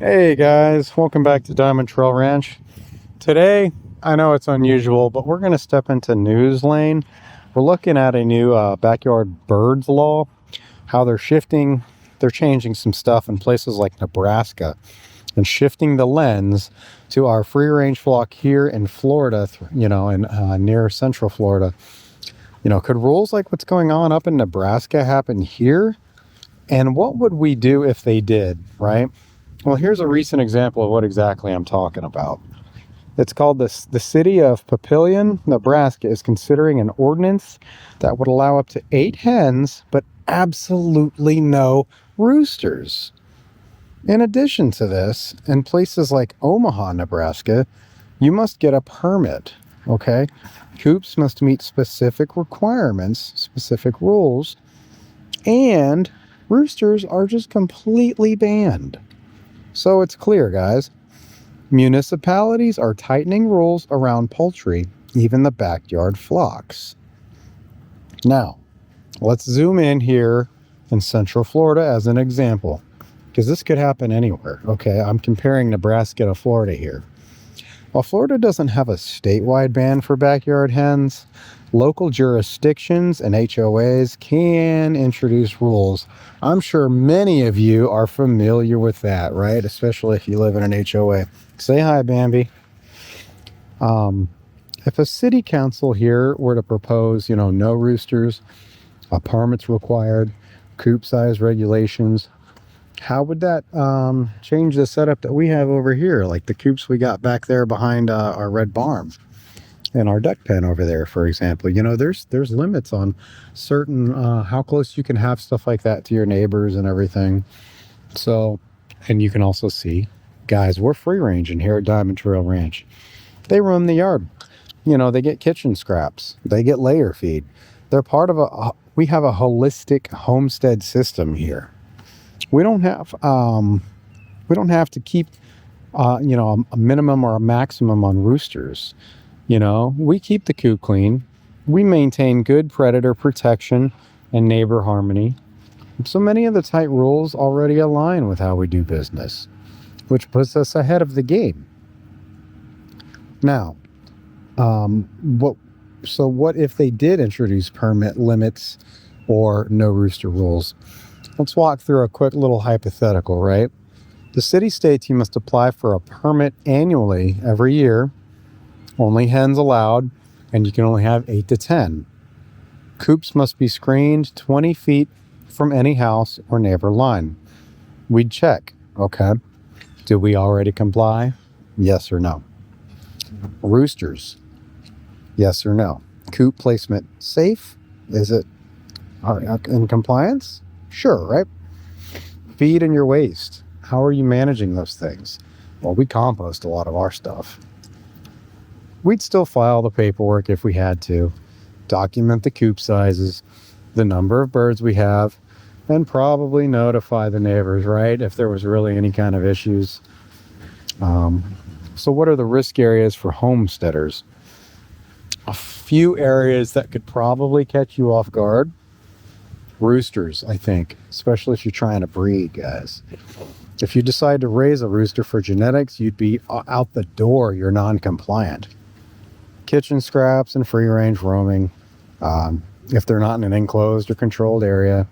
Hey guys, welcome back to DiamondTrail Ranch. Today, I know it's unusual, but we're going to step into news lane. We're looking at a new backyard birds law, how they're changing some stuff in places like Nebraska and shifting the lens to our free range flock here in Florida, in near central Florida. Could rules like what's going on up in Nebraska happen here? And what would we do if they did, right? Well, here's a recent example of what exactly I'm talking about. It's called the city of Papillion, Nebraska is considering an ordinance that would allow up to 8 hens, but absolutely no roosters. In addition to this, in places like Omaha, Nebraska, you must get a permit, okay? Coops must meet specific requirements, specific rules, and roosters are just completely banned. So it's clear, guys. Municipalities are tightening rules around poultry, even the backyard flocks. Now, let's zoom in here in Central Florida as an example, because this could happen anywhere, okay? I'm comparing Nebraska to Florida here. While Florida doesn't have a statewide ban for backyard hens, local jurisdictions and HOAs can introduce rules. I'm sure many of you are familiar with that, right? Especially if you live in an HOA. Say hi, Bambi. If a city council here were to propose, no roosters, permits required, coop size regulations, how would that change the setup that we have over here, like the coops we got back there behind our red barn and our duck pen over there, for example? There's limits on certain how close you can have stuff like that to your neighbors and everything. So, and you can also see, guys, we're free range in here at DiamondTrail Ranch. They roam the yard. They get kitchen scraps. They get layer feed. They're part of we have a holistic homestead system here. We don't have to keep a minimum or a maximum on roosters. We keep the coop clean. We maintain good predator protection and neighbor harmony. So many of the tight rules already align with how we do business, which puts us ahead of the game. Now, what if they did introduce permit limits or no rooster rules? Let's walk through a quick little hypothetical, right? The city states you must apply for a permit annually every year. Only hens allowed, and you can only have 8 to 10. Coops must be screened 20 feet from any house or neighbor line. We'd check, okay? Do we already comply? Yes or no? Roosters, yes or no? Coop placement safe? Is it in compliance? Sure, right? Feed and your waste. How are you managing those things? Well, we compost a lot of our stuff. We'd still file the paperwork if we had to, document the coop sizes, the number of birds we have, and probably notify the neighbors, right, if there was really any kind of issues. So what are the risk areas for homesteaders? A few areas that could probably catch you off guard. Roosters, I think, especially if you're trying to breed, guys. If you decide to raise a rooster for genetics, you'd be out the door. You're non-compliant. Kitchen scraps and free range roaming. If they're not in an enclosed or controlled area,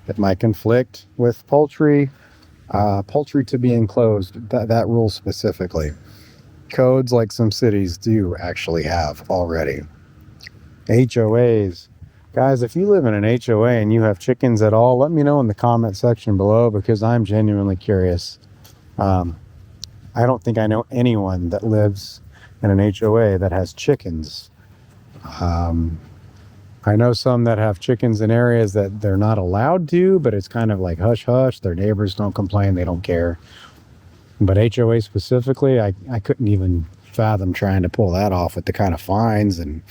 it might conflict with poultry. Poultry to be enclosed, that rule specifically. Codes like some cities do actually have already. HOAs. Guys, if you live in an HOA and you have chickens at all, let me know in the comment section below, because I'm genuinely curious. I don't think I know anyone that lives in an HOA that has chickens. I know some that have chickens in areas that they're not allowed to, but it's kind of like hush hush. Their neighbors don't complain, they don't care. But HOA specifically, I couldn't even fathom trying to pull that off with the kind of fines and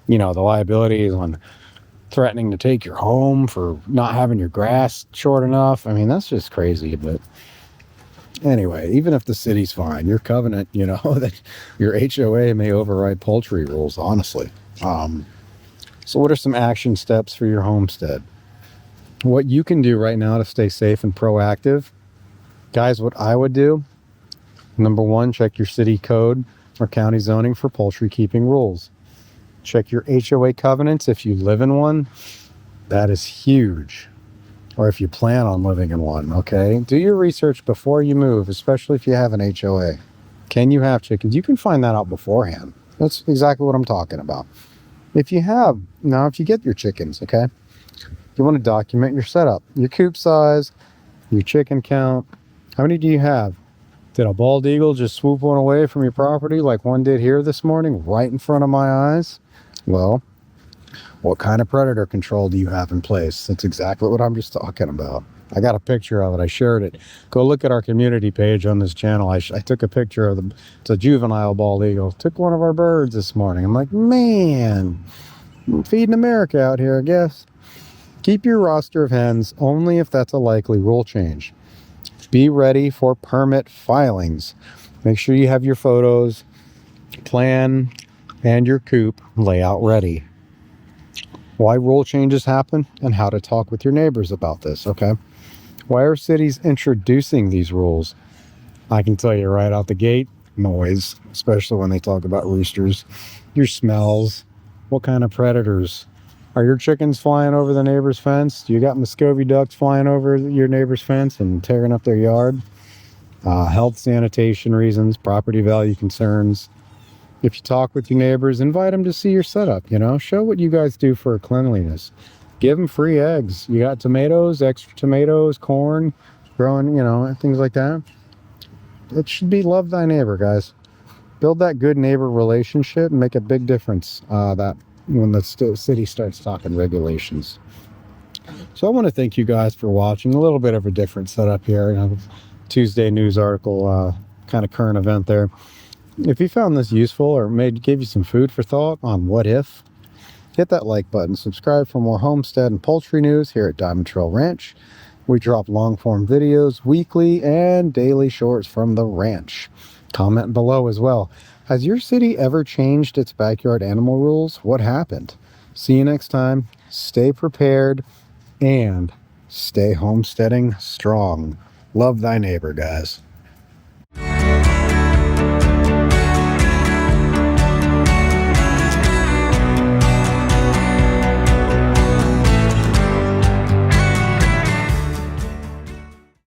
the liabilities on threatening to take your home for not having your grass short enough. I mean, that's just crazy. But anyway, even if the city's fine, your covenant, that your HOA may override poultry rules, honestly. So what are some action steps for your homestead? What you can do right now to stay safe and proactive: Guys, what I would do, number one, check your city code or county zoning for poultry keeping rules. Check your HOA covenants if you live in one. That is huge. Or if you plan on living in one, okay? Do your research before you move, especially if you have an HOA. Can you have chickens? You can find that out beforehand. That's exactly what I'm talking about. If you get your chickens, okay? You want to document your setup, your coop size, your chicken count. How many do you have? Did a bald eagle just swoop one away from your property like one did here this morning, right in front of my eyes? Well, what kind of predator control do you have in place? That's exactly what I'm just talking about. I got a picture of it. I shared it. Go look at our community page on this channel. I took a picture of it's a juvenile bald eagle. Took one of our birds this morning. I'm like, man, I'm feeding America out here, I guess. Keep your roster of hens only if that's a likely rule change. Be ready for permit filings. Make sure you have your photos, plan, and your coop layout ready. Why rule changes happen and how to talk with your neighbors about this, okay? Why are cities introducing these rules? I can tell you right out the gate, noise, especially when they talk about roosters, your smells, what kind of predators. Are your chickens flying over the neighbor's fence? Do you got Muscovy ducks flying over your neighbor's fence and tearing up their yard? Health, sanitation reasons, property value concerns. If you talk with your neighbors, invite them to see your setup, show what you guys do for cleanliness. Give them free eggs. You got tomatoes, extra tomatoes, corn, growing, things like that. It should be love thy neighbor, guys. Build that good neighbor relationship and make a big difference that when the city starts talking regulations. So I want to thank you guys for watching. A little bit of a different setup here. Tuesday news article, kind of current event there. If you found this useful or gave you some food for thought on what if, hit that like button. Subscribe for more homestead and poultry news here at DiamondTrail Ranch. We drop long-form videos weekly and daily shorts from the ranch. Comment below as well. Has your city ever changed its backyard animal rules? What happened? See you next time. Stay prepared and stay homesteading strong. Love thy neighbor, guys.